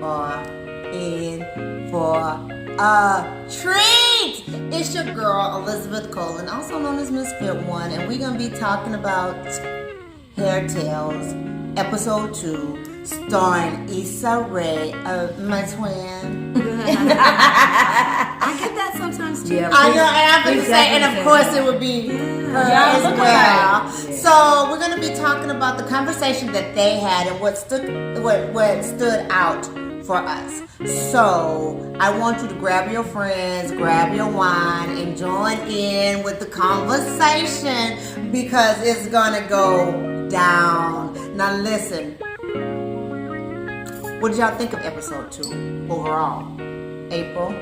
are in for a treat. It's your girl, Elizabeth Colin, also known as Misfit One, and we're going to be talking about Hair Tales, Episode 2, starring Issa Rae, my twin. I get that sometimes too. Yeah, I know, and I'm going to say, and of course it would be her as well. Yeah. So we're going to be talking about the conversation that they had and what stood out for us. So I want you to grab your friends, grab your wine, and join in with the conversation because it's going to go down. Now listen, what did y'all think of episode 2 overall? April?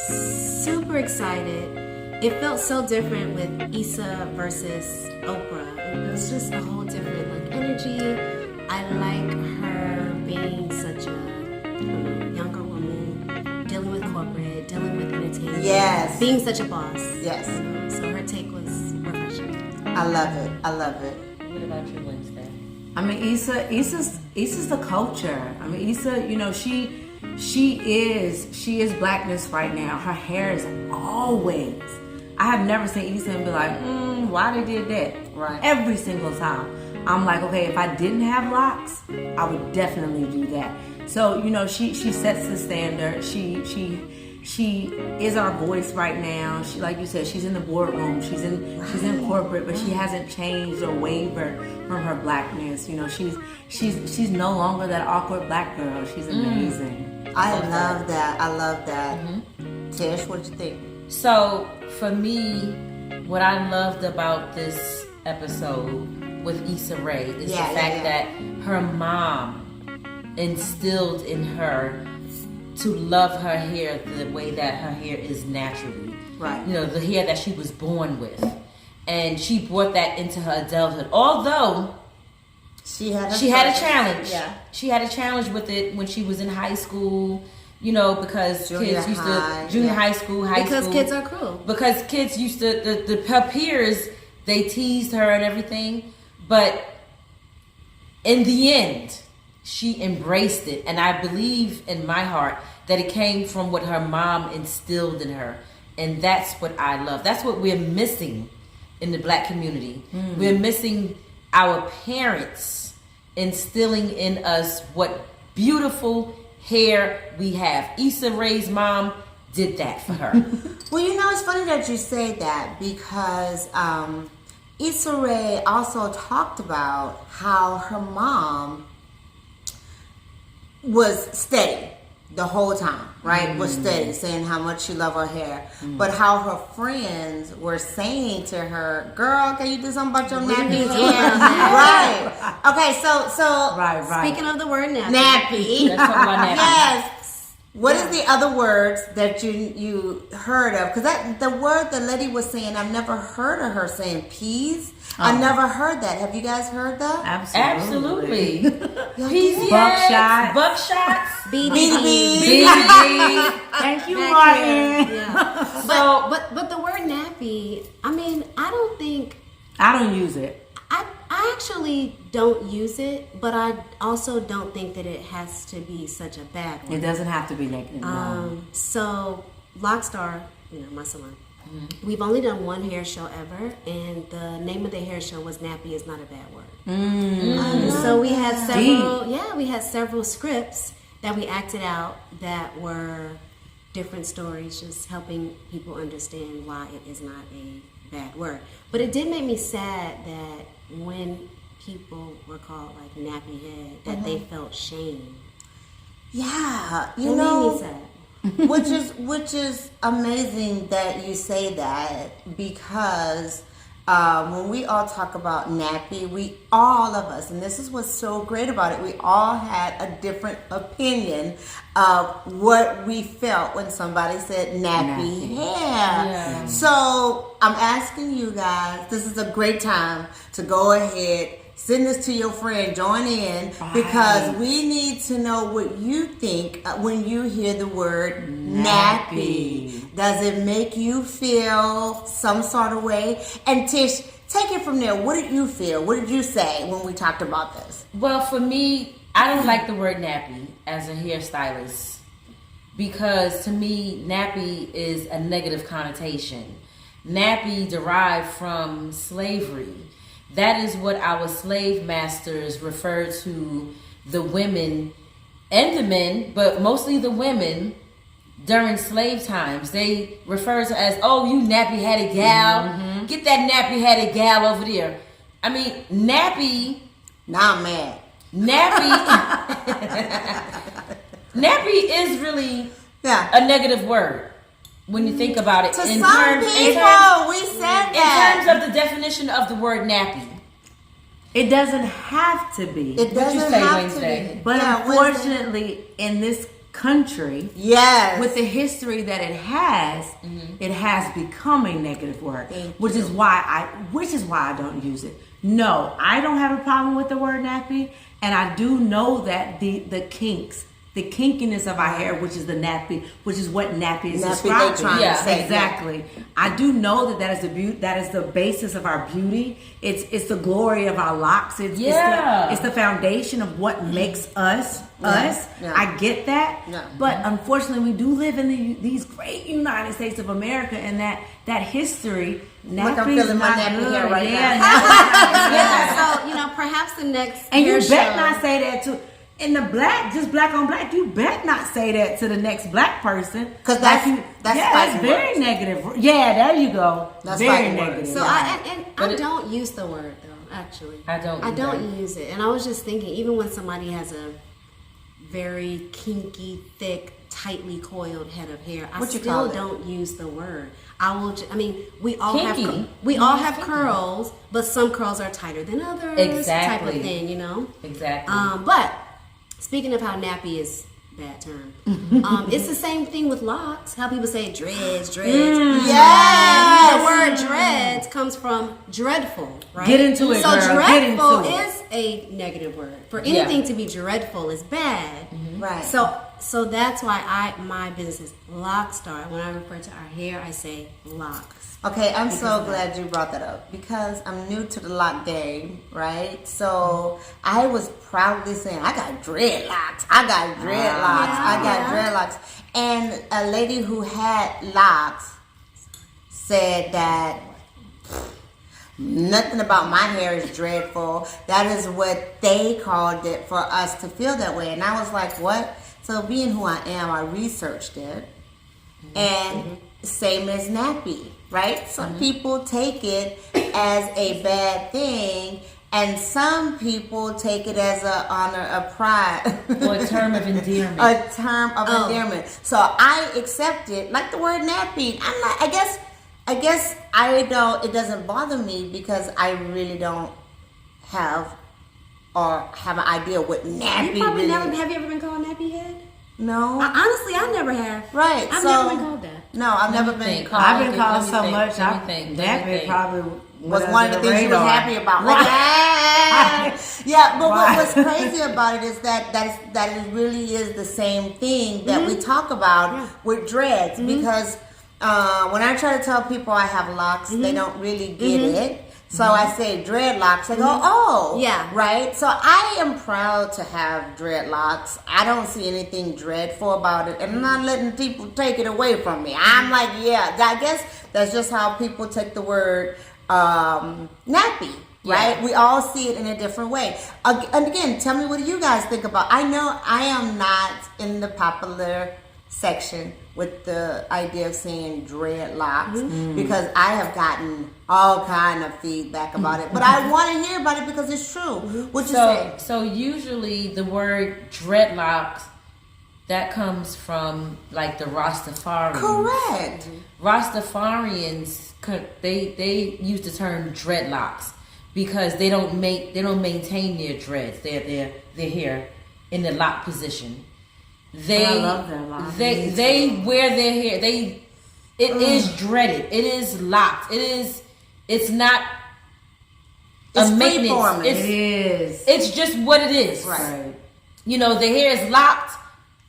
Super excited. It felt so different with Issa versus Oprah. It was just a whole different energy. I like her being such a younger woman, dealing with corporate, dealing with entertainment. Yes. Being such a boss. Yes. So her take was refreshing. I love it. I love it. What about you, Wednesday? I mean, Issa's the culture. I mean, Issa, you know, she is blackness right now. Her hair is always. I have never seen Issa and be like, why they did that? Right. Every single time. I'm like, okay, if I didn't have locks, I would definitely do that. So, you know, she sets the standard. She is our voice right now. She, like you said, she's in the boardroom. She's in corporate, but she hasn't changed or wavered from her blackness. You know, she's no longer that awkward black girl. She's amazing. I love that. I love that. Tish, what did you think? So, for me, what I loved about this episode with Issa Rae is the fact that her mom instilled in her to love her hair the way that her hair is naturally. Right. You know, the hair that she was born with. And she brought that into her adulthood. Although she had a challenge. Yeah. She had a challenge with it when she was in high school, you know, because kids used to junior high school, because kids are cruel. Because kids used to her peers, they teased her and everything, but in the end, she embraced it, and I believe in my heart that it came from what her mom instilled in her, and that's what I love. That's what we're missing in the black community. We're missing our parents instilling in us what beautiful hair we have. Issa Rae's mom did that for her. Well, you know, it's funny that you say that because Issa Rae also talked about how her mom was steady the whole time, right? Was steady, saying how much she loved her hair. But how her friends were saying to her, girl, can you do something about your nappy hair? Right. Okay, so Right. Speaking of the word nappy. Nappy. Let's talk about nappy. Yes. What is the other words that you heard of? Because the word the lady was saying, I've never heard of her saying peas. I never heard that. Have you guys heard that? Absolutely. Peas, Buckshots. BDB. Thank you, Martin. Yeah. So, but the word nappy, I mean, I I don't use it. I actually don't use it, but I also don't think that it has to be such a bad word. It doesn't have to be negative. No. So, Lockstar, you know, my salon, we've only done one hair show ever, and the name of the hair show was Nappy is Not a Bad Word. So we had several scripts that we acted out that were different stories, just helping people understand why it is not a bad word. But it did make me sad that when people were called like nappy head, that they felt shame. Yeah, It made me sad. which is amazing that you say that because when we all talk about nappy, all of us, and this is what's so great about it, we all had a different opinion of what we felt when somebody said nappy hair. Yeah. So I'm asking you guys, this is a great time to go ahead, send this to your friend, join in, because we need to know what you think when you hear the word nappy. Does it make you feel some sort of way? And Tish, take it from there. What did you feel? What did you say when we talked about this? well, for me, I don't like the word nappy as a hairstylist because to me, nappy is a negative connotation. Nappy derived from slavery. That is what our slave masters referred to the women and the men, but mostly the women during slave times. They refer to as, oh, you nappy-headed gal. Get that nappy-headed gal over there. I mean, nappy. Now I'm mad. Nappy is really a negative word when you think about it. To some people, we said that. In terms of the definition of the word nappy. It doesn't have to be. It doesn't have to be. But unfortunately, in this country, with the history that it has become a negative word, which is why I don't use it. No, I don't have a problem with the word nappy, and I do know that the kinks, the kinkiness of our hair, which is the nappy, which is what nappy is describing. Exactly. I do know that is the beauty, that is the basis of our beauty. It's the glory of our locks. It's the foundation of what makes us us. I get that, but unfortunately, we do live in these great United States of America, and that history. Look, I'm feeling my nappy hair right now. So perhaps the next and you better not say that to. In the just black on black, you bet not say that to the next black person. Because that's very negative. Yeah, there you go. That's very negative. So I don't use the word though. Actually, I don't use it. And I was just thinking, even when somebody has a very kinky, thick, tightly coiled head of hair, I still don't use the word. We all have curls, but some curls are tighter than others. Exactly. Type of thing, Exactly. But speaking of how nappy is bad term, it's the same thing with locks. How people say dreads. Yes. The word dreads comes from dreadful, right? Get into it, so girl. dreadful is a negative word. For anything to be dreadful is bad. Right. So that's why my business is Lockstar. When I refer to our hair, I say locks. Okay, I'm so glad you brought that up because I'm new to the lock game, right? So I was proudly saying, I got dreadlocks. And a lady who had locks said that nothing about my hair is dreadful. That is what they called it for us to feel that way. And I was like, what? So being who I am, I researched it. And same as nappy, right? Some people take it as a bad thing, and some people take it as an honor, a pride. Or a term of endearment. Endearment. So I accept it, like the word nappy. I'm not, I guess it doesn't bother me because I really don't have an idea what nappy You probably really never, is. have you ever been called nappy head? No. Honestly, I never have. Right. I've never been called that. No, I've never been called. I've been called so much. Nappy probably was one of the things you was happy about. Right. Yeah, but what's crazy about it is that it really is the same thing that we talk about with dreads because when I try to tell people I have locks, they don't really get it. So I say dreadlocks. They go, oh, yeah, right. So I am proud to have dreadlocks. I don't see anything dreadful about it, and I'm not letting people take it away from me. I'm like, yeah, I guess that's just how people take the word nappy. Right? We all see it in a different way. And again, tell me what do you guys think about. I know I am not in the popular section with the idea of saying dreadlocks because I have gotten all kind of feedback about it. But I want to hear about it because it's true. What you say? So usually the word dreadlocks, that comes from like the Rastafarians. Correct. Rastafarians, they use the term dreadlocks because they don't maintain their dreads, their hair in the lock position. I love their locks. They wear their hair. It is dreaded. It is locked. It's not it's a maintenance. It is. It's just what it is. Right. You know, the hair is locked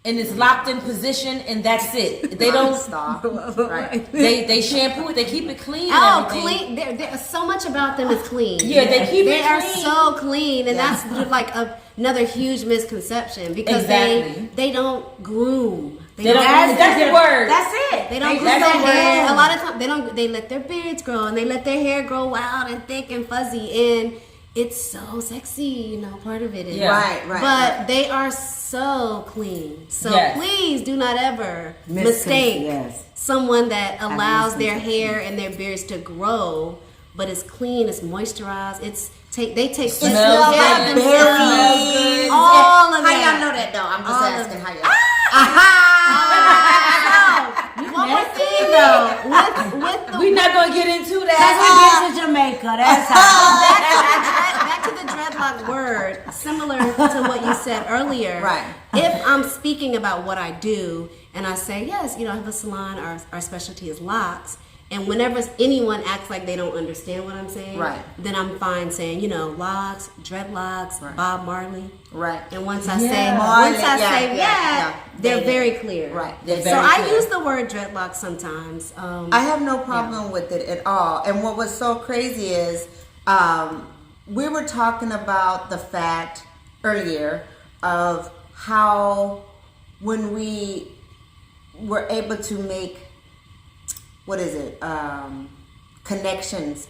and it's locked in position, and that's it. They don't stop. Right. They shampoo it. They keep it clean. Clean. There's so much about them is clean. Yeah, they keep it clean. They are so clean, and that's like another huge misconception because Exactly. they don't groom. They don't. That's the word. That's it. They don't groom That's their the hair. word. A lot of times they let their beards grow and they let their hair grow wild and thick and fuzzy, and it's so sexy. Part of it is Yeah. Right. But they are so clean. So Yes. please do not ever mistake Yes. someone that allows their misconception. hair and their beards to grow, but it's clean, it's moisturized, they take It such smells smells care of like good. themselves. berries. All of How that. y'all know that though? I'm just All of asking it. how y'all. One more thing though, with the We're not gonna get into As that. we get to Jamaica, that's how. back to the dreadlock word, similar to what you said earlier. Right. If I'm speaking about what I do and I say, yes, I have a salon, our specialty is locks, and whenever anyone acts like they don't understand what I'm saying, Right. then I'm fine saying, locks, dreadlocks, Right. Bob Marley. Right. And once I Yeah. say, Marley, yeah, they're They- very clear. Right. They're So very I clear. use the word dreadlock sometimes. I have no problem with it at all. And what was so crazy is we were talking about the fact earlier of how when we were able to make connections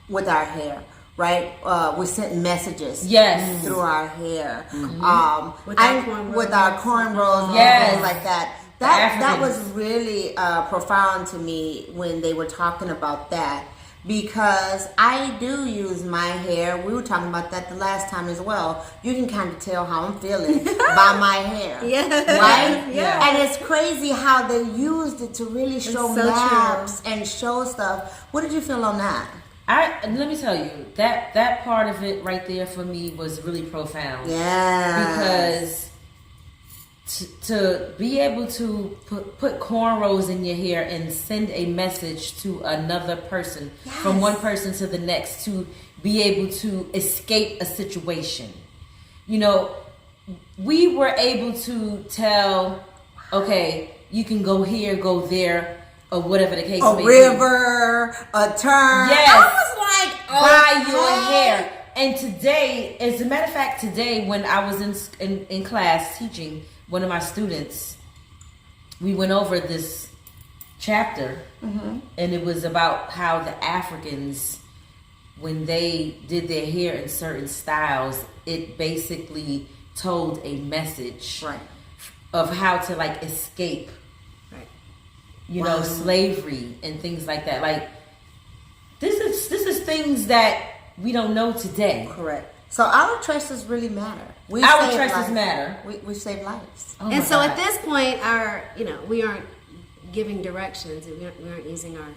with our hair, right? We sent messages Yes. through our hair. With our cornrows. With our cornrows and Yes. things like that. That was Africans. really profound to me when they were talking about that, because I do use my hair. We were talking about that the last time as well. You can kind of tell how I'm feeling by my hair. Yeah. Right? Yeah. And it's crazy how they used it to really show so maps and show stuff. What did you feel on that? Let me tell you that part of it right there for me was really profound. Yeah. Because to be able to put cornrows in your hair and send a message to another person, from one person to the next, to be able to escape a situation. We were able to tell, okay, you can go here, go there, or whatever the case may be. A river, a turn. Yes. I was like, By your okay. hair. And today, as a matter of fact, today when I was in class teaching one of my students, we went over this chapter, and it was about how the Africans, when they did their hair in certain styles, it basically told a message Right. of how to escape, Right. slavery and things like that. This is things that we don't know today. Correct. So our tresses really matter. Our save tresses lives. matter. We save lives. Oh And my so God. at this point, we aren't giving directions. We aren't using our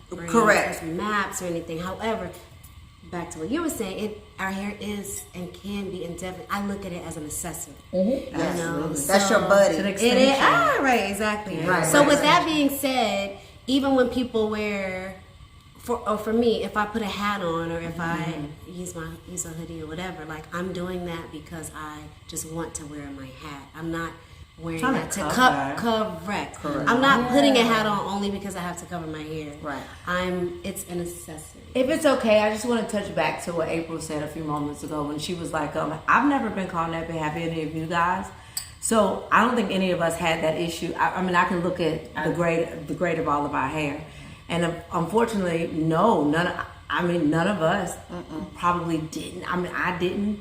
brains Correct. as maps or anything. However, back to what you were saying, our hair is and can be indefinite. I look at it as an accessory. Yes. So That's your buddy. To the It extension. is right, exactly. Right, So right, with right. that being said, even when people wear, for me, if I put a hat on or if I use a hoodie or whatever, I'm doing that because I just want to wear my hat. I'm not wearing Trying that to to cover. correct. I'm not putting a hat on only because I have to cover my hair. Right. It's an accessory. If it's okay, I just want to touch back to what April said a few moments ago when she was like, I've never been called nappy. Have any of you guys? So I don't think any of us had that issue. I mean, I can look at the grade of all of our hair, and unfortunately, none of us probably didn't. I mean, I didn't.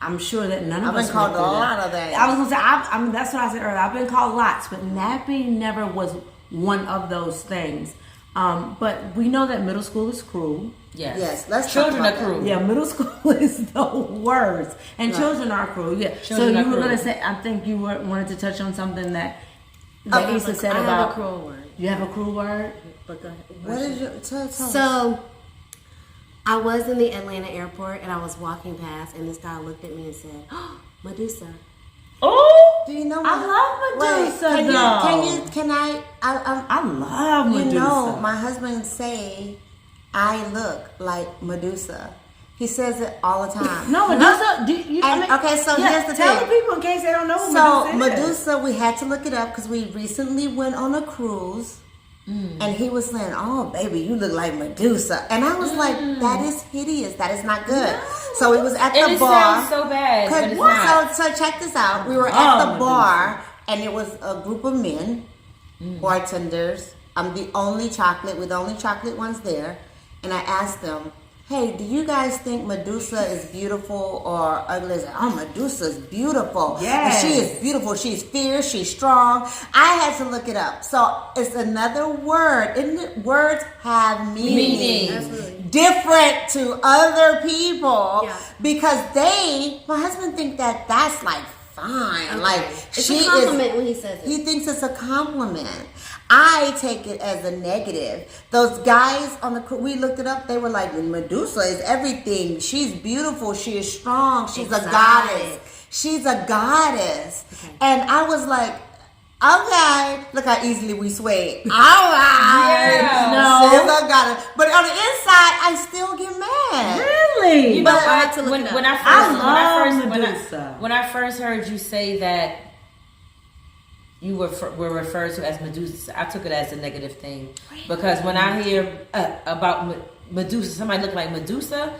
I'm sure that none of I've us been called went through a lot of that. I was gonna say, I mean, that's what I said earlier. I've been called lots, but nappy never was one of those things. But we know that middle school is cruel. Yes, let's talk Children about are cruel. Yeah, middle school is the worst, and children are cruel. Yeah. Children so are you were cruel. gonna say, I think you wanted to touch on something that I have Issa said I have about. a cruel word. You have a cruel word. But go ahead. What is your tell us. So I was in the Atlanta airport and I was walking past and this guy looked at me and said, "Oh, Medusa." Oh, Do you know? I love Medusa, Wait, though. Can I? I love Medusa. You know, my husband say I look like Medusa. He says it all the time. No, Medusa. Okay, so here's the tell thing. the people in case they don't know who So Medusa is. Medusa, we had to look it up because we recently went on a cruise, And he was saying, "Oh, baby, you look like Medusa," and I was like, "That is hideous. That is not good." No. So he was at the bar. Sounds so bad, but it's not. So check this out. We were at the bar, and it was a group of men, bartenders. I'm the only chocolate. We're the only chocolate ones there, and I asked them, "Hey, do you guys think Medusa is beautiful or ugly?" They said, "Oh, Medusa's beautiful. Yes. She is beautiful. She's fierce. She's strong." I had to look it up. So it's another word. Isn't it? Words have meaning. Absolutely. Different to other people. Yeah. Because my husband thinks that that's like fine. Okay. Like it's she a compliment when he says it. He thinks it's a compliment. I take it as a negative. Those guys on the we looked it up. They were like, Medusa is everything. She's beautiful. She is strong. She's a goddess. She's a goddess. Okay. And I was like, okay, look how easily we swayed. All right, she's a goddess. But on the inside, I still get mad. Really? You know what? When I first heard you say that you were referred to as Medusa, I took it as a negative thing. Because when I hear about Medusa, somebody look like Medusa,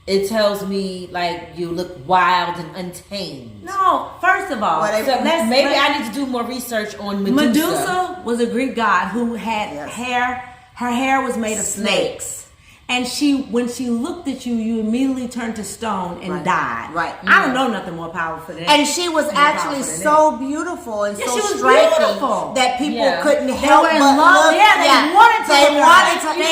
it tells me like you look wild and untamed. No, first of all, I need to do more research on Medusa. Medusa was a Greek god who had hair. Her hair was made of snakes. And when she looked at you, you immediately turned to stone and died. Right. I don't know nothing more powerful than that. And she was actually so beautiful and so striking that people couldn't help but look. They wanted to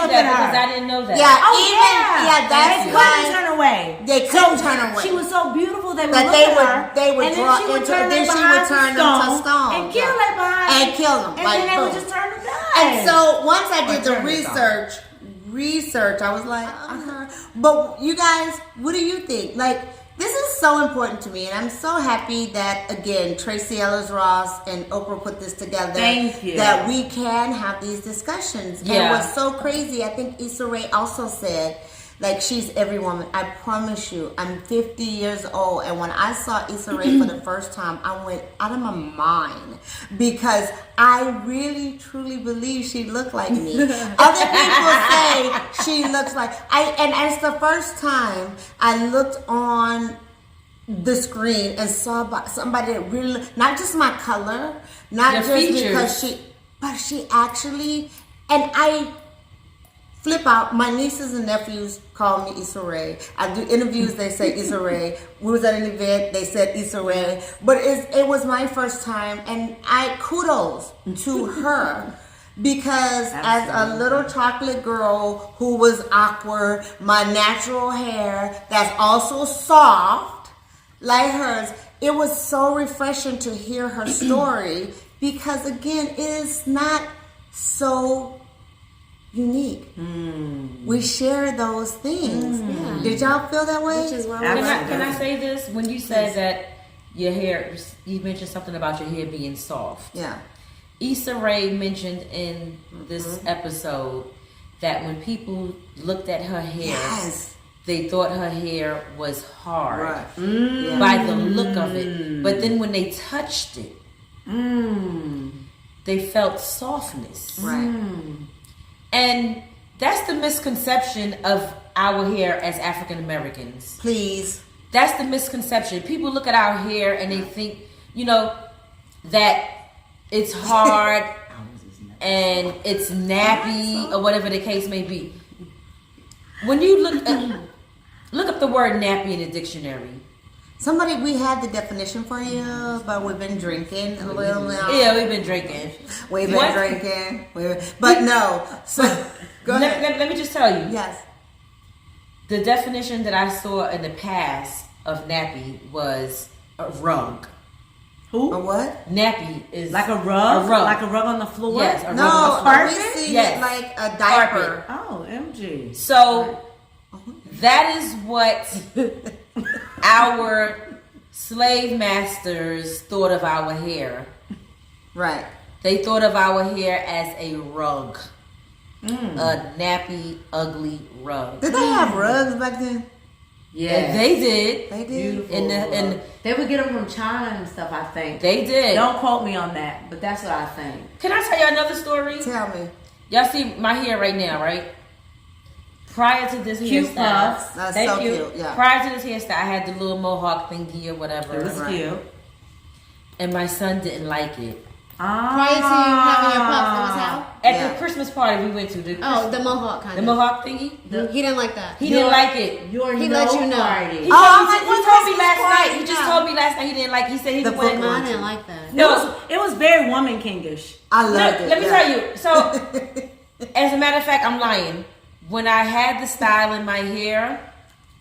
look at her. Because I didn't know that. That's they couldn't turn away. They couldn't turn away. She was so beautiful they would look at her. They would draw into her. Then she would turn them to stone. And kill them behind. And kill them. And then they would just turn them down. And so once I did the research, I was like, But you guys, what do you think? Like, this is so important to me, and I'm so happy that, again, Tracy Ellis Ross and Oprah put this together. Thank you. That we can have these discussions. Yeah. And what's so crazy, I think Issa Rae also said, like, she's every woman. I promise you, I'm 50 years old, and when I saw Issa Rae for the first time, I went out of my mind because I really, truly believe she looked like me. Other people say she looks like and it's the first time I looked on the screen and saw somebody that really, not just my color, not Your just features. but she actually, and I flip out. My nieces and nephews call me Issa Rae. I do interviews, they say Issa Rae. We was at an event, they said Issa Rae. But it was my first time, and I kudos to her. Because as a little chocolate girl who was awkward, my natural hair that's also soft, like hers, it was so refreshing to hear her story. Because again, it is not so unique. We share those things. Did y'all feel that way? Which is why Can I say this? When you said that your hair, you mentioned something about your hair being soft. Yeah. Issa Rae mentioned in this episode that when people looked at her hair, they thought her hair was hard by the look of it. But then when they touched it, they felt softness. Right. And that's the misconception of our hair as African Americans. Please. That's the misconception. People look at our hair and they think, that it's hard and it's nappy or whatever the case may be. When you look up the word nappy in the dictionary. We had the definition for you, but we've been drinking a little now. Yeah, we've been drinking. But no. So, go ahead. Let me just tell you. Yes. The definition that I saw in the past of nappy was a rug. Who? A what? Nappy is like a rug? A rug. Like a rug on the floor? Yes, a rug No, on the we carpet. see Yes. it like a diaper. Oh, MG. So that is what our slave masters thought of our hair. Right. They thought of our hair as a rug. A nappy, ugly rug. Did they have rugs back then? Yeah, they did. They did. And they would get them from China and stuff, I think. They did. Don't quote me on that, but that's what I think. Can I tell you another story? Tell me. Y'all see my hair right now, right? Prior to this Cute hairstyle, puffs. That's thank so you. cute. Yeah. Prior to this hairstyle, I had the little mohawk thingy or whatever. It was cute. And my son didn't like it. Prior to you having your puffs, it was how? At the Christmas party we went to, The mohawk kind the of. mohawk thingy, He didn't like that. he didn't like it. He let you know. Party. He told me last night. He just told me last night he didn't like. He said he The went. football. I didn't like that. No, It was very woman kingish. I loved it. let me yeah. tell you. So, as a matter of fact, I'm lying. When I had the style in my hair,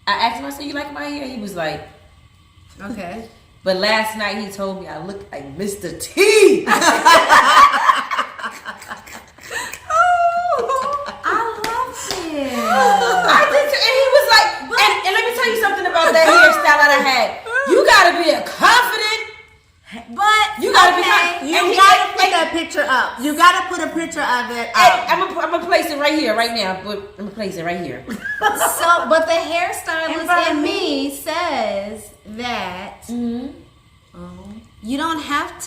I asked him, I said, "You like my hair?" He was like, Okay. but last night he told me I looked like Mr. T. I loved it. I did too. And he was like, and let me tell you something about that hairstyle that I had. You gotta be a confident, But you gotta be You gotta put that picture up. You gotta put a picture of it up. I'm gonna place it right here, right now. But I'm gonna place it right here. but the hairstylist in me says that you don't have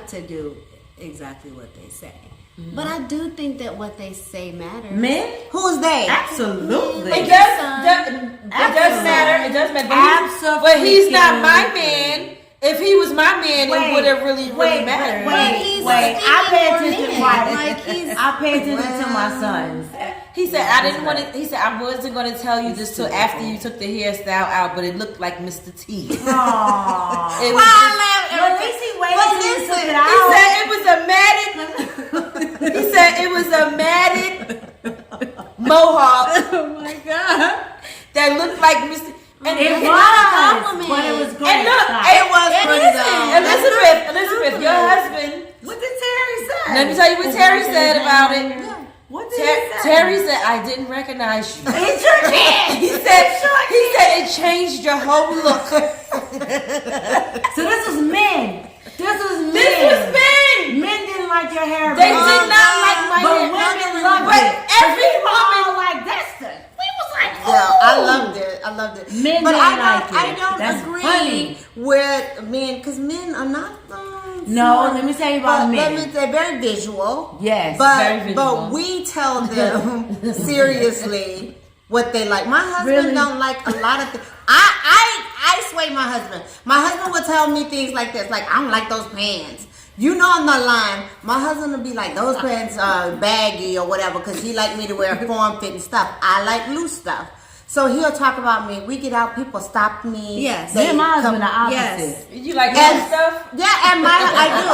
to do exactly what they say. But I do think that what they say matters. Men? Who's they? Absolutely. It does matter. It does matter. But he's not my man. If he was my man, it would have really mattered. Wait. I pay attention I pay attention to my sons. He said I didn't want to. He said I wasn't going to tell you this till after you took the hairstyle out, but it looked like Mr. T. It was At least he waited till you took it out. He said it was a matted. He said it was a matted mohawk. Oh my god. That looked like Mr. And It and was, but it was great. And look, It was pretty though. Elizabeth, your husband. What did Terry say? Let me tell you what Terry said about it. What did he say? Terry said, "I didn't recognize you." It sure did. He said it changed your whole look. So this was men. This was men. Men didn't like your hair. They did not like my But hair. women loved But it. every woman like that's the. We was like, Yeah, I loved it. Men but didn't like it. I don't That's agree funny. with men because men are not. No, let me tell you about men. They're very visual. Yes, very but visual. we tell them seriously what they like. My husband don't like a lot of things. I sway my husband. My husband will tell me things like this, like I don't like those pants. You know I'm not lying. My husband will be like, those pants are baggy or whatever because he like me to wear form-fitting stuff. I like loose stuff. So he'll talk about me. We get out, people stop me. Yes. Me and my husband are opposite. Yes. you like that stuff. Yeah, and I do.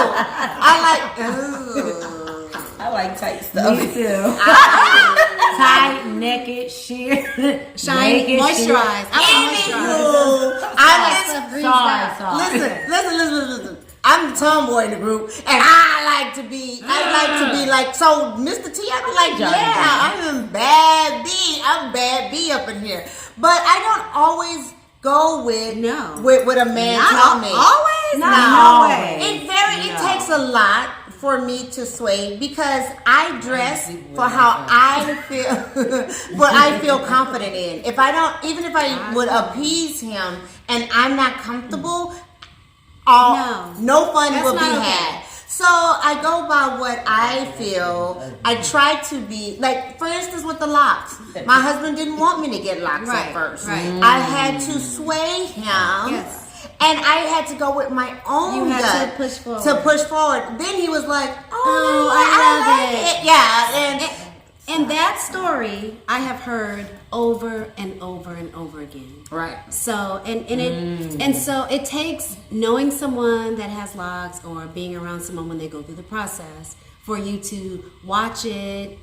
I like tight stuff. Me too. Tight, naked, sheer, Shiny, naked, moisturized. Listen. I'm the tomboy in the group, and I like to be like, so Mr. T, I be like, I'm bad B. I'm bad B up in here. But I don't always go with a man tell me. Always? No way. It takes a lot for me to sway because I dress for how I feel, what I feel confident in. If I don't, even if I would appease him and I'm not comfortable, no fun will be had. So I go by what I feel. I try to be, like, for instance, with the locks. My husband didn't want me to get locks at first. Right. I had to sway him. Yes. And I had to go with my own gut to push forward. Then he was like, I love it. Yeah. And that story I have heard over and over and over again. Right. So so it takes knowing someone that has locks or being around someone when they go through the process for you to watch it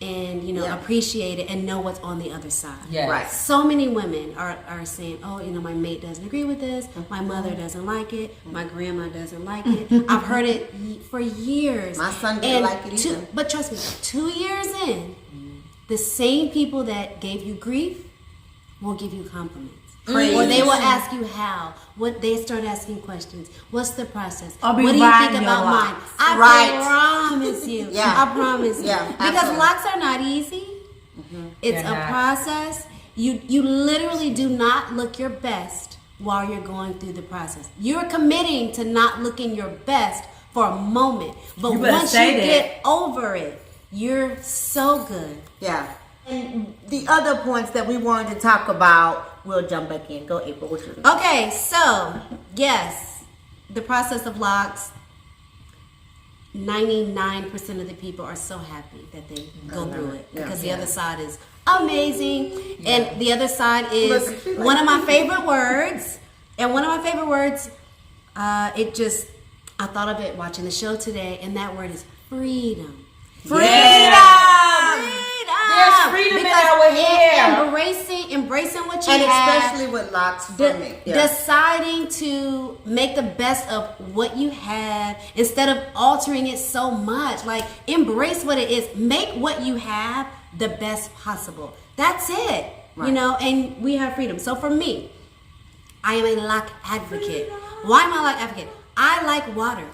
and appreciate it and know what's on the other side. Yes. Right. So many women are saying, my mate doesn't agree with this, my mother doesn't like it, my grandma doesn't like it. I've heard it for years. My son didn't like it either. But trust me, 2 years in, the same people that gave you grief will give you compliments. Praise. Or they will ask you how. They start asking questions. What's the process? I'll be What do you riding think your about mine? locks. I promise you. Yeah. I promise you. Yeah, Because absolutely. locks are not easy. It's They're a not. process. You literally do not look your best while you're going through the process. You're committing to not looking your best for a moment. But once you get over it, you're so good. Yeah. And the other points that we wanted to talk about, we'll jump back in. Go, April. What you think? Okay, so yes, the process of locks. 99% of the people are so happy that they go through it because the other side is amazing, and the other side is one of my favorite words. And one of my favorite words, I thought of it watching the show today, and that word is freedom. Freedom. There's freedom in our hair. Embracing what you and have. especially with locks for me. Deciding to make the best of what you have instead of altering it so much. Like, embrace what it is. Make what you have the best possible. That's it. Right. You know, and we have freedom. So for me, I am a lock advocate. Why am I a lock advocate? I like water.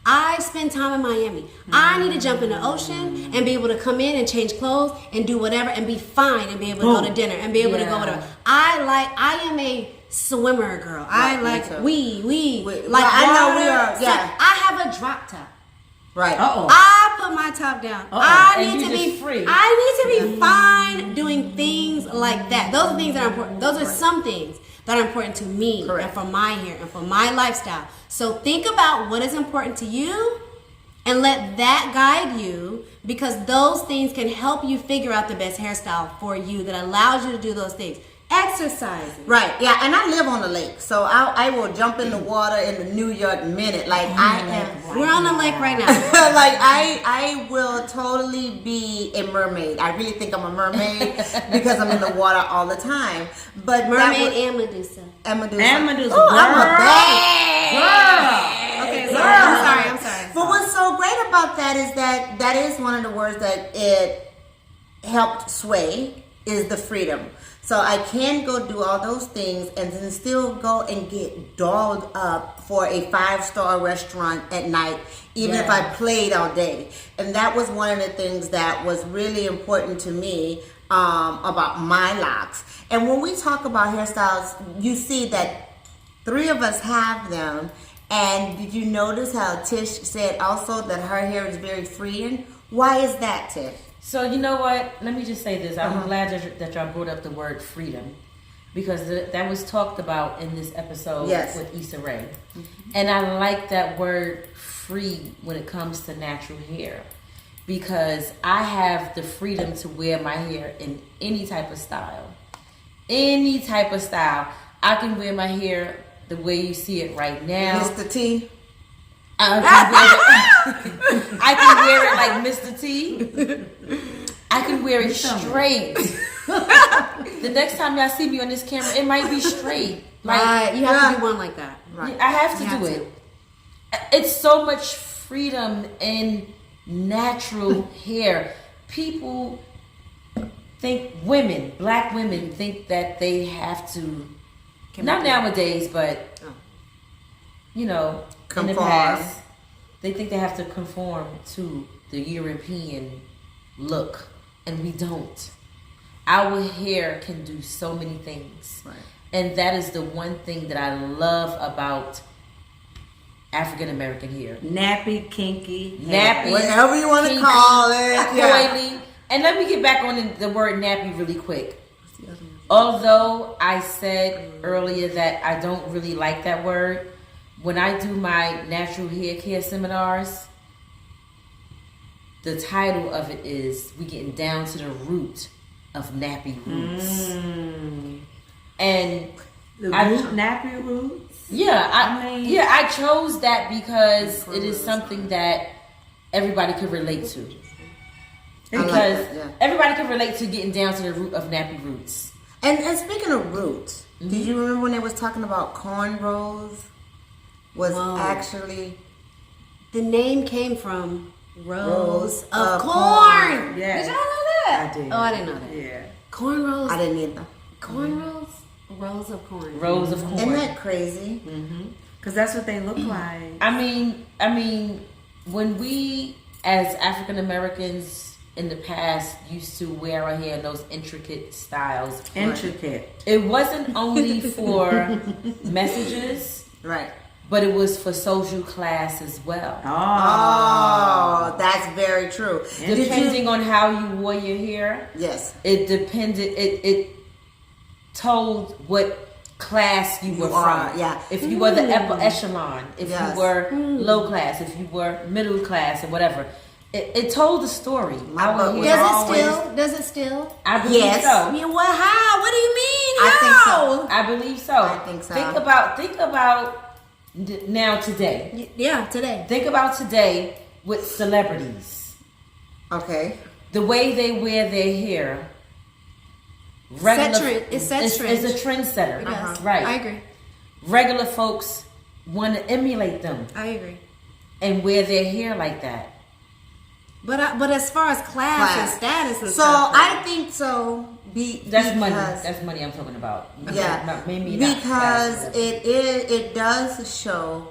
I spend time in Miami. I need to jump in the ocean and be able to come in and change clothes and do whatever and be fine and be able to go to dinner and be able to go whatever. I am a swimmer girl. Right, I like like I know we are. Yeah. I have a drop top. Right. I put my top down. I need to be free. I need to be fine doing things like that. Those are things that are important. Those are some things that are important to me and for my hair and for my lifestyle. So think about what is important to you and let that guide you, because those things can help you figure out the best hairstyle for you that allows you to do those things. Exercising. Right, yeah, and I live on the lake, so I will jump in the water in the New York minute. Like, we're on the lake right now. Like, I will totally be a mermaid. I really think I'm a mermaid because I'm in the water all the time. But mermaid and Medusa. And Medusa. Ooh, I'm a bad girl. Okay, sorry. I'm sorry. But what's so great about that is that is one of the words that it helped sway, is the freedom. So I can go do all those things and then still go and get dolled up for a 5-star restaurant at night, even if I played all day. And that was one of the things that was really important to me about my locks. And when we talk about hairstyles, you see that 3 of us have them. And did you notice how Tish said also that her hair is very freeing? Why is that, Tish? So you know what? Let me just say this. I'm glad that y'all brought up the word freedom, because that was talked about in this episode with Issa Rae. And I like that word free when it comes to natural hair, because I have the freedom to wear my hair in any type of style. Any type of style. I can wear my hair the way you see it right now. Mr. T. I can wear it like Mr. T. I can wear it straight. The next time y'all see me on this camera, it might be straight. Like, you have to do one like that. Right. I have to do it. It's so much freedom in natural hair. People think, black women think that they have to, not nowadays, but you know, conform. In the past, they think they have to conform to the European look, and we don't. Our hair can do so many things, and that is the one thing that I love about African American hair. Nappy, kinky, whatever you want to call it. Coily. And let me get back on the word nappy really quick. Although I said earlier that I don't really like that word, when I do my natural hair care seminars, the title of it is "We Getting Down to the Root of Nappy Roots." And nappy roots? I chose that because it is something that everybody can relate to. Because everybody can relate to getting down to the root of nappy roots. And speaking of roots, did you remember when they was talking about cornrows? Actually, the name came from rows of corn. Yes. Did y'all know that? I did. Oh, I didn't know that. Yeah. Cornrows. I didn't either. Cornrows. Rows of corn. Rows of corn. Isn't that crazy? Because that's what they look like. I mean, when we as African Americans in the past used to wear her hair in those intricate styles. Intricate. It wasn't only for messages, Right. but it was for social class as well. Oh, that's very true. Depending on how you wore your hair, Yes. it depended. It told what class you were are, from. yeah. If you were the upper echelon, if Yes. you were low class, if you were middle class, or whatever, it told the story. My book was Does it still? I believe Yes. so. I mean, what? How? What do you mean? I think so. How? I believe so. I think so. Think about now today. Yeah, today. Think about today with celebrities. Okay. The way they wear their hair. It sets trends. It's a trendsetter. It does. Right. I agree. Regular folks want to emulate them I agree. and wear their hair like that. But as far as class and status and So stuff, I think so. That's money. because- That's money I'm talking about. Yeah, Not- maybe not because class, but- it does show.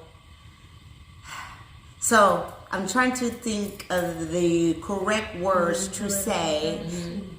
So I'm trying to think of the correct words to say,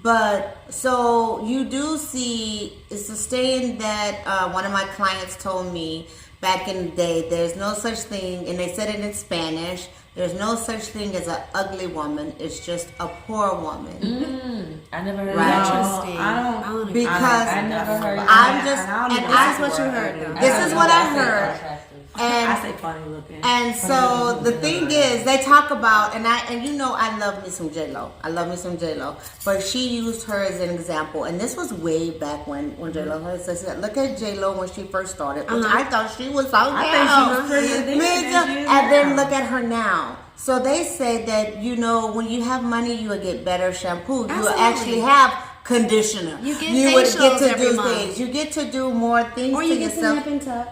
but so you do see it's a saying that one of my clients told me back in the day. There's no such thing, and they said it in Spanish. There's no such thing as an ugly woman. It's just a poor woman. I never heard Right. that. interesting. I don't- Because I never heard I'm that. just, and This I, is what you heard, though. This is what I heard. Attractive. And I say funny looking. And so the thing is, they talk about, and you know, I love me some J-Lo. I love me some J-Lo. But she used her as an example, and this was way back when J-Lo had said, look at J-Lo when she first started, which I thought she was so I think she was prettier then than she is and then now. look at her now. So they say that, you know, when you have money, you will get better shampoo. You will Absolutely. actually have conditioner. You get would facials get to every do month. things. You get to do more things or to you get the yourself. nip and tuck.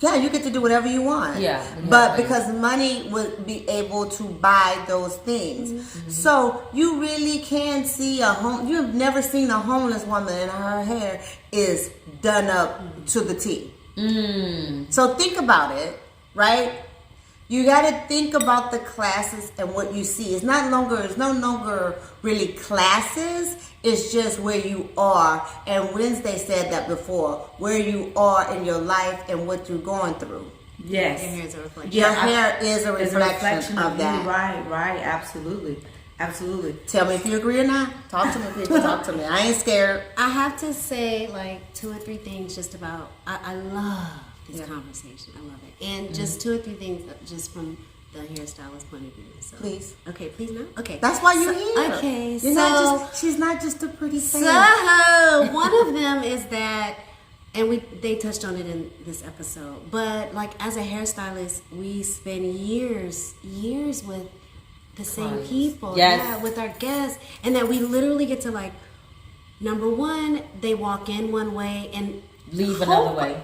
Yeah, you get to do whatever you want. Yeah, But exactly. because money would be able to buy those things. Mm-hmm. So you really can see you've never seen a homeless woman and her hair is done up to the T. So think about it, right? You got to think about the classes and what you see. It's no longer really classes. It's just where you are. And Wednesday said that before, where you are in your life and what you're going through. Yes. Your hair is a reflection. Your hair is a It's reflection of you. that. Right, absolutely. Absolutely. Tell me if you agree or not. Talk to me, people. Talk to me. I ain't scared. I have to say like 2 or 3 things just about, I love this conversation. I love it. And just 2 or 3 things just from the hairstylist point of view. So. Please. Okay, please no? Okay. That's why you're here. Okay, She's not just a pretty face. So one of them is that, and they touched on it in this episode, but like as a hairstylist, we spend years with the same Clients. people, Yes. yeah, with our guests, and that we literally get to like, number one, they walk in one way and Leave another way.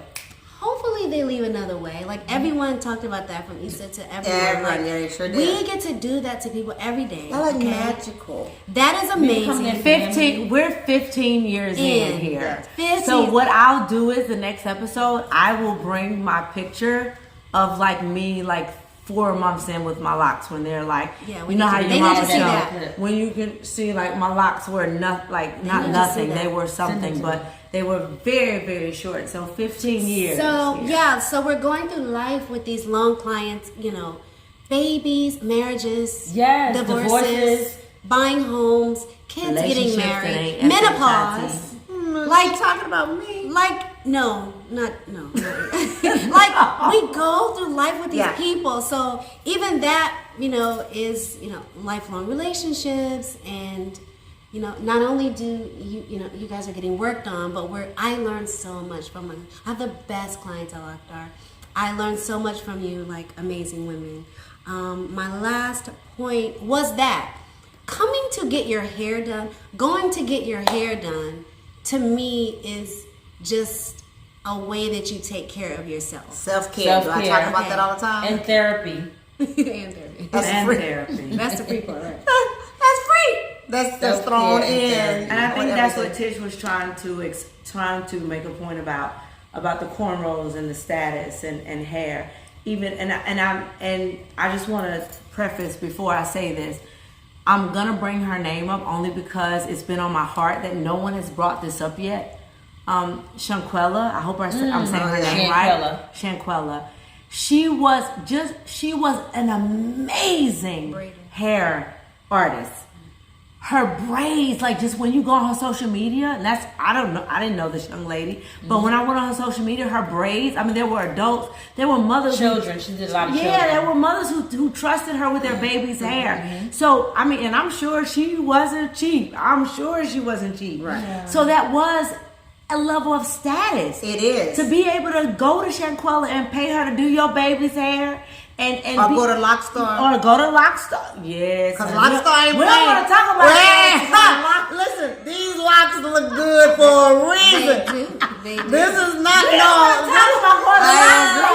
Hopefully they leave another way. Like everyone talked about that from Issa to everyone. Everyone, Like, yeah, they sure did. we get to do that to people every day. They're like okay? magical. That is amazing. We're 15 years in In. here. 15. So what I'll do is the next episode, I will bring my picture of like me like 4 months in with my locks when they're like, Yeah, you know how they your need mom to see show that. when you can see like my locks were not need to nothing, see they that. were something, but they were very, very short. So 15 years. So so we're going through life with these long clients, you know, babies, marriages, Yes, divorces, buying homes, kids getting Relationships that married, ain't menopause. Like talking about me. Like no. Like we go through life with these Yeah. people, so even that, you know, is, you know, lifelong relationships. And you know, not only do you guys are getting worked on, but I learned so much from them. I have the best clientele out there. I learned so much from you, like amazing women. My last point was that coming to get your hair done, going to get your hair done, to me is just a way that you take care of yourself. Self-care. Do I Self-care. talk about that all the time? And therapy. And therapy. That's and free. therapy. That's the free part, right? That's free. That's thrown Self-care and in. therapy. And I think with that's what everything. Tish was trying to make a point about the cornrows and the status and hair. Even and I just want to preface before I say this. I'm gonna bring her name up only because it's been on my heart that no one has brought this up yet. Shanquella, I hope I'm saying her name right. Shanquella. She was an amazing hair artist. Her braids, like just when you go on her social media, and I didn't know this young lady, but when I went on her social media, her braids, I mean, there were adults, there were mothers. Children, she did a lot of children. Yeah, there were mothers who trusted her with their baby's hair. So, I mean, and I'm sure she wasn't cheap. Right. Yeah. So that was a level of status. It is. To be able to go to Shanquella and pay her to do your baby's hair. Or go to Lockstar. Yes. Because Lockstar ain't we playing. don't want to talk about that. Listen, these locks look good for a reason. They do. This is not Talk about going to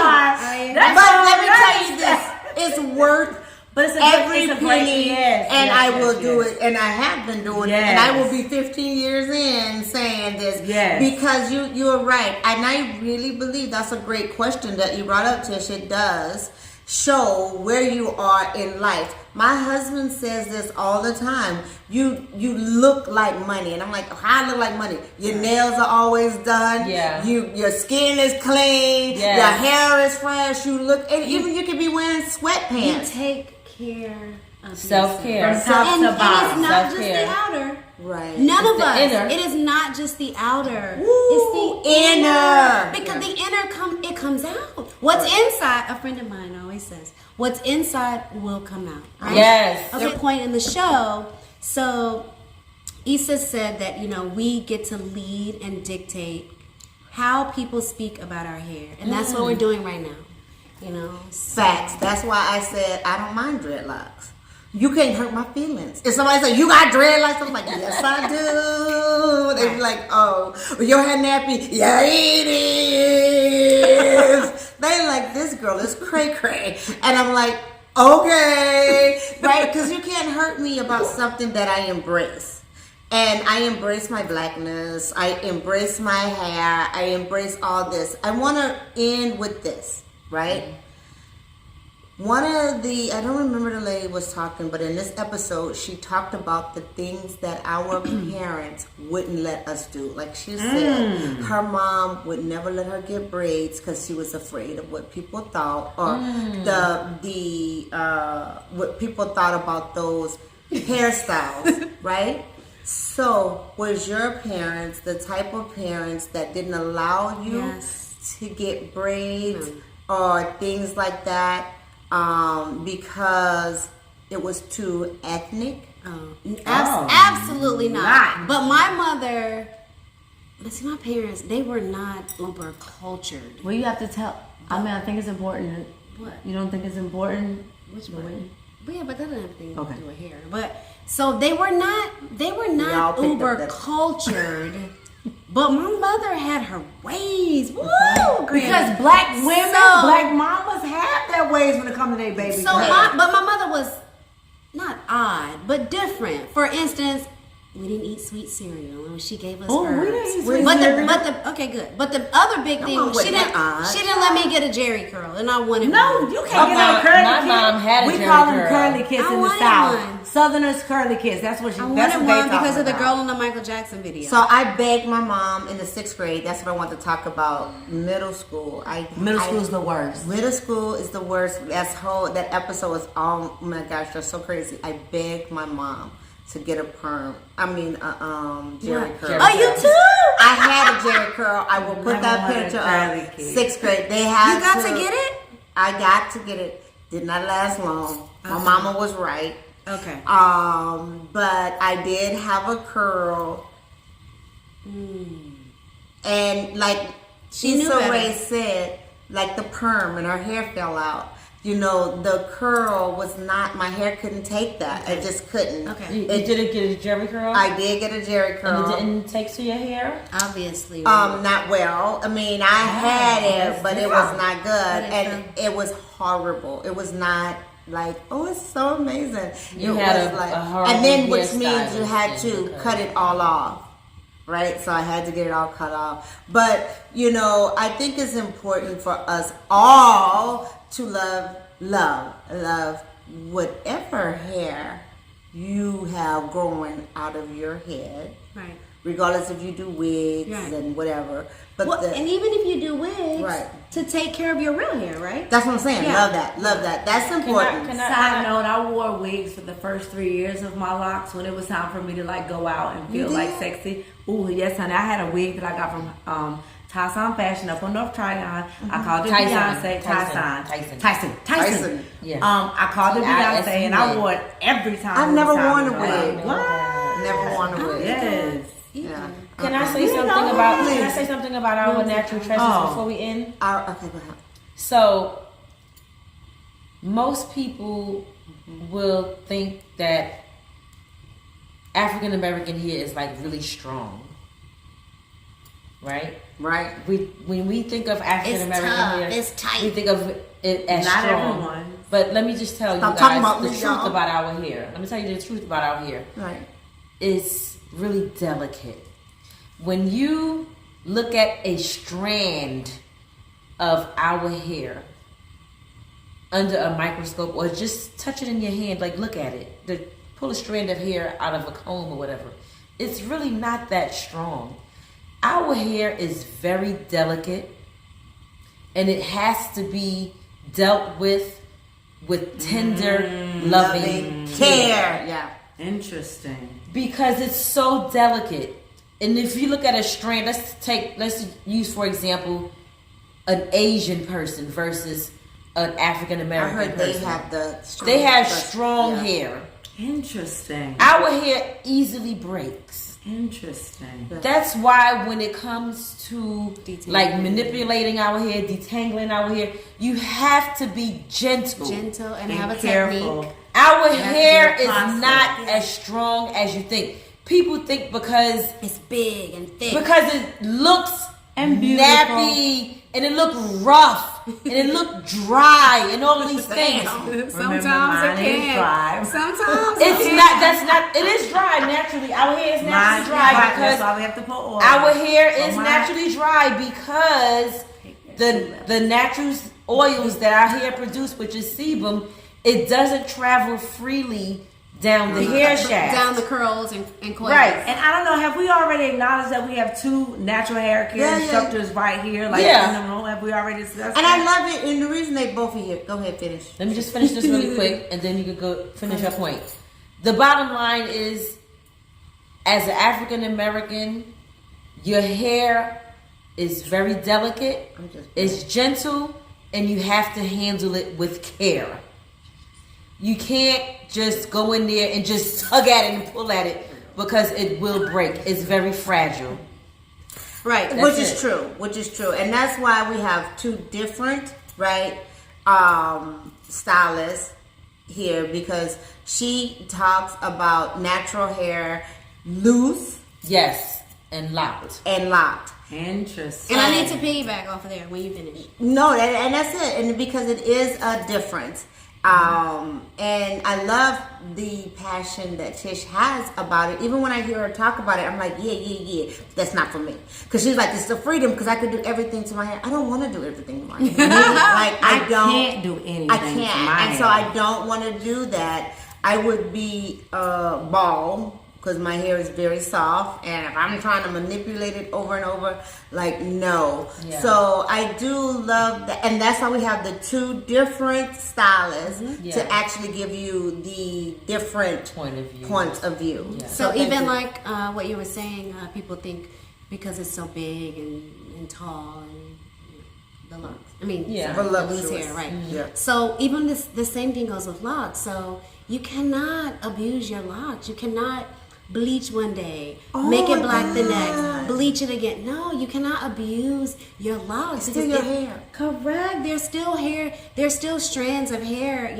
Lockstar. But let me tell you this. It's worth but it's every great penny, and I will do it. it, and I have been doing it, and I will be 15 years in saying this, because you're right, and I really believe that's a great question that you brought up, Tish. It does show where you are in life. My husband says this all the time. You look like money, and I'm like, how I look like money? Your nails are always done. Yeah. Your skin is clean. Yes. Your hair is fresh. You look, and even you could be wearing sweatpants. You take care of self-care. From top to bottom. It's not self-care. just the outer. Right. None of us. Inner. It is not just the outer. Woo, it's the inner. Yeah. Because the inner comes out. What's inside, a friend of mine always says, what's inside will come out. Right? Yes. Okay, point in the show. So Issa said that, we get to lead and dictate how people speak about our hair. And that's what we're doing right now. Facts. That's why I said I don't mind dreadlocks. You can't hurt my feelings. If somebody say you got dreadlocks, I'm like, yes I do. They be like, oh, your hair nappy. Yeah, it is. They like, this girl is cray cray, and I'm like, okay, right? Because you can't hurt me about something that I embrace. And I embrace my blackness. I embrace my hair. I embrace all this. I want to end with this. Right? One of the, I don't remember the lady was talking, but in this episode, she talked about the things that our parents wouldn't let us do. Like she said, her mom would never let her get braids because she was afraid of what people thought, or what people thought about those hairstyles, right? So, was your parents the type of parents that didn't allow you to get braids? Or things like that, because it was too ethnic? Absolutely not. But my mother, see, my parents, they were not uber cultured. Well, you have to tell. I mean, I think it's important. What? You don't think it's important? Which one? Yeah, but that doesn't have anything to do with hair. But So they were not uber cultured. But my mother had her ways. Woo! Because black women, black mamas have their ways when it comes to their baby. But my mother was not odd, but different. For instance, we didn't eat sweet cereal, and she gave us herbs. We didn't eat sweet cereal. Okay, good. But the other big thing, she didn't let me get a Jerry curl, and I wanted one. You can't get no curly kids. My mom had a Jerry curl. We call them curly kids in the South. One. Southerners curly kids. That's what she. I That's wanted what one they because of the about. girl in the Michael Jackson video. So I begged my mom in the 6th grade. That's what I want to talk about. Middle school. Middle school is the worst. Middle school is the worst. That episode was, oh my gosh, that's so crazy. I begged my mom to get a perm. Jerry curl. Oh, you too? I had a Jerry curl. I will put that picture up. 6th grade. They had. You got to get it? I got to get it. Did not last long. My mama was right. Okay. But I did have a curl. And like Issa Rae said, like the perm and her hair fell out. You know, the curl was not, my hair couldn't take that. Okay. I just couldn't. Okay. You didn't get a Jerry curl? I did get a Jerry curl. And it didn't take to your hair? Obviously. Not well. I mean, I had it, but it was not good. And it was horrible. It was not like, oh, it's so amazing. You had a horrible and then, which hairstyle means you had to cut it all off. Right? So I had to get it all cut off. But, you know, I think it's important for us all to love whatever hair you have growing out of your head. Right. Regardless if you do wigs and whatever. But and even if you do wigs, right, to take care of your real hair, right? That's what I'm saying. Love that. That's important. Side note, I wore wigs for the first 3 years of my locks when it was time for me to like go out and feel like sexy. Ooh, yes, honey. I had a wig that I got from Tyson Fashion up on North Tryon. I called it Beyonce. Tyson. Yeah. I called it Beyonce, and I wore it every time. I've never worn a wig. What? Never worn a wig. Yes. Yeah. Can I say something about our natural tresses before we end? Okay, go ahead. So most people will think that African American hair is like really strong, right? Right. When we think of African American hair, it's tight. we think of it as not strong. everyone. But let me just tell you guys the truth about our hair. Let me tell you the truth about our hair. Right. It's really delicate. When you look at a strand of our hair under a microscope, or just touch it in your hand, like look at it, pull a strand of hair out of a comb or whatever, it's really not that strong. Our hair is very delicate, and it has to be dealt with tender, loving care. Yeah. Interesting. Because it's so delicate. And if you look at a strand, let's use for example an Asian person versus an African American person. They have strong hair. Interesting. Our hair easily breaks. Interesting. That's why when it comes to like manipulating our hair, detangling our hair, you have to be gentle. Gentle and have a careful. technique. Our hair is not as strong as you think. People think because it's big and thick, because it looks nappy and it looks rough and it looks dry and all these things. Sometimes it can. Dry. Sometimes it's not. That's not. It is dry naturally. Our hair is naturally dry because that's why we have to put oil. Our hair is naturally dry because the natural oils that our hair produce, which is sebum, it doesn't travel freely down the hair shaft, down the curls and coils. Right. And I don't know, have we already acknowledged that we have two natural hair care instructors right here, like in the room? Have we already discussed and that? I love it, and the reason they both are here. Go ahead, finish. Let me just finish this really quick, and then you can go finish your point. The bottom line is, as an African American, your hair is very delicate, it's gentle, and you have to handle it with care. You can't just go in there and just tug at it and pull at it because it will break. It's very fragile. Right, which is true. And that's why we have two different, stylists here, because she talks about natural hair loose. Yes, and locked. Interesting. And I need to piggyback off of there when you finish. No, and that's it. And because it is a difference. And I love the passion that Tish has about it. Even when I hear her talk about it, I'm like, yeah. That's not for me. Because she's like, it's the freedom because I could do everything to my hair. I don't want to do everything to my hair. I can't do anything. I can't. To my hair. So I don't want to do that. I would be bald because my hair is very soft, and if I'm trying to manipulate it over and over, no. Yeah. So I do love that, and that's why we have the two different stylists to actually give you the different points of view. Yeah. So even like what you were saying, people think because it's so big and tall and the locks. I mean, loose hair, right? Mm-hmm. Yeah. So even the same thing goes with locks. So you cannot abuse your locks. You cannot bleach one day, make it black the next, bleach it again. No, you cannot abuse your locks. It's still your hair. Correct. There's still hair. There's still strands of hair,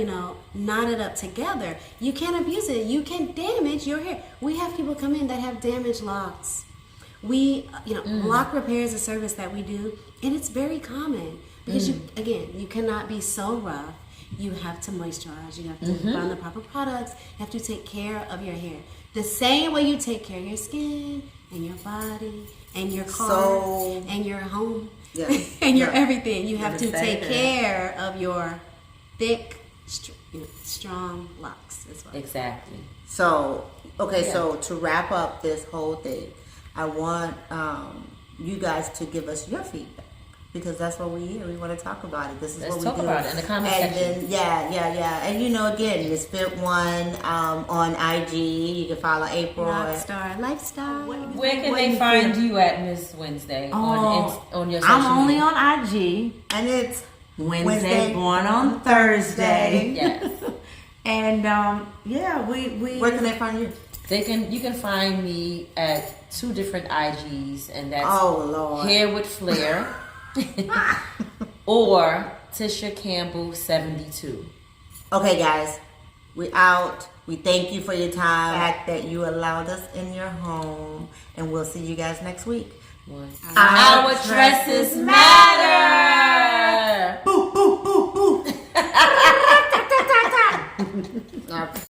knotted up together. You can't abuse it. You can damage your hair. We have people come in that have damaged locks. Lock repair is a service that we do, and it's very common because you cannot be so rough. You have to moisturize. You have to find the proper products. You have to take care of your hair. The same way you take care of your skin and your body and your car and your home and your everything. You have to take care of your thick strong locks as well. Exactly. So, okay, Yeah. so to wrap up this whole thing, I want you guys to give us your feedback. Because that's what we hear. We want to talk about it. This is Let's what we talk do. about it in the comment and section. Then, yeah. And again, Misfit One on IG. You can follow April. Rockstar lifestyle. Where can they find you at, Miss Wednesday? On your social I'm only media? on IG. And it's Wednesday, born on Thursday. Yes. And we. Where can they find you? You can find me at 2 different IGs, and that's Oh Lord. Hair with Flair or Tisha Campbell 72. Okay, guys, we out. We thank you for your time. The fact that you allowed us in your home, and we'll see you guys next week. Our tresses matter. Boo, boo, boo, boo.